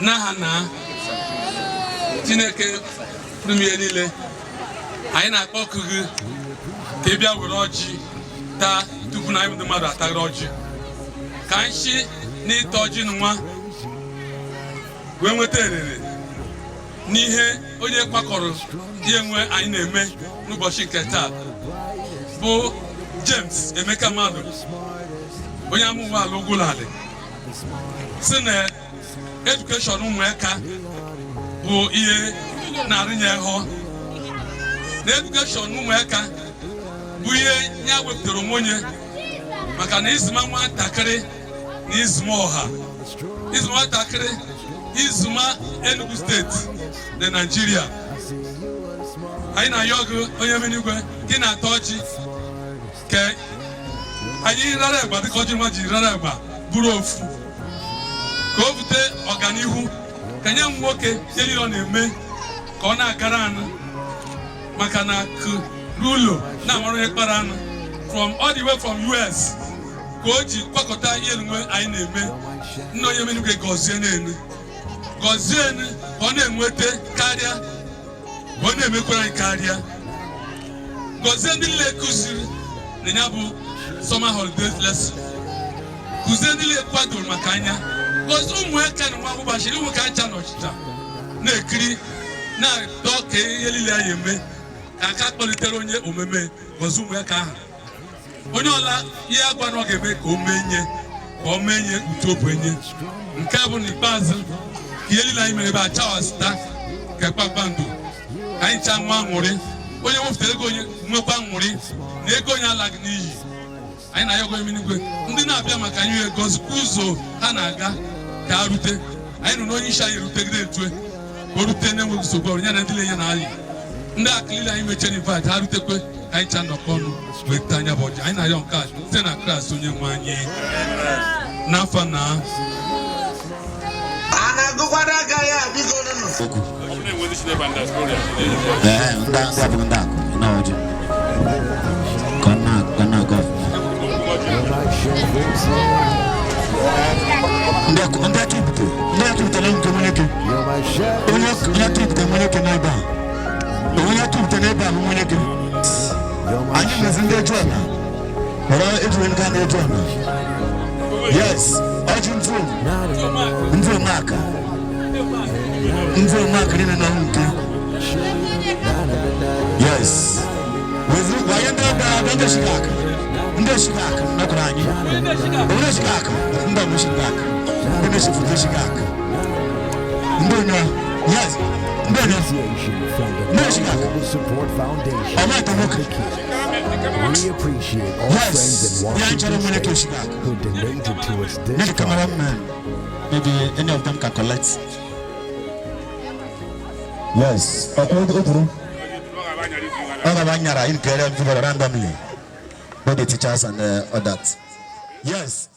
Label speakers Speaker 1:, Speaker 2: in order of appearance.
Speaker 1: Nahana Tineke Premier Lile Aina Okugu Kebia Roji Ta Tupunai the mother Taroji Kanshi ni Tojin one when we tell it Nihe Oye Pakoro Yemwe Aineme Nuboshi Keta Bo James Emeka Mado Oyamuwa Logulade Sine education umweka bụ ihe na-arịnye ho na education umweka bụ ihe nya wepụtara onwe maka na izuma nwatakịrị na izuma ọha izuma nwatakịrị izuma Enugu steeti na Nigeria anyị na-ayọgụ onye menigwe gị na-atọ ọchị ke anyị rara egba dịka ọjị nwa ji rara egba bụrụ ofu ka o bute ọganihu ka nye nwoke yeli ọ na-eme ka ọ na-agara anụ maka na rulo na-amara ịkpara anụ from all the way from US ka o ji kwakọta ihe nwe anyị na-eme nna onye menugwe gọzie n'elu gọzie enu ka ọ na-enweta karịa ka ọ na-emekwara anyị karịa gọzie ndị niile kụziri na ya bụ summer holidays lesson kụzie ndị niile kwadoro maka anya gozu ụmụaka na nwa ụbọchị nwoke acha n'ọchịcha na-ekiri na-adọ ka ihe niile ya eme ka aka kpọlitere onye omeme gozu ụmụaka ahụ onye ọla ihe agwa na ọ ga-eme ka o menye uche obenye nke bụ n'ikpeazụ ka ihe niile anyị mere ebe achawasịta ka kpakpando anyị cha nwa nwụrị onye wepụtara ego onye nwekwa nwụrị na ego onye alaghị n'iyi anyị na-ayọgọ eminigwe ndị na-abịa maka anyị gozi ụzọ ha na-aga ka ha rute anyị nụ na onye isi anyị rutegide etue ka o rute na-enweghị nsogbu ọrụ ya na ndị na-enye na anyị ndị akụlile anyị mechara invite ha rutekwe ka anyị cha nnọkọ ọnụ weta anya bụ ọjị anyị na-ayọ nke a site na Kraịst onye nwe anyị n'afọ na
Speaker 2: yes, yes.
Speaker 3: Support Foundation. We appreciate all friends and watchers who donated to us this time.
Speaker 2: Maybe any of them can collect. Yes. Randomly. Both the teachers and all that. Yes.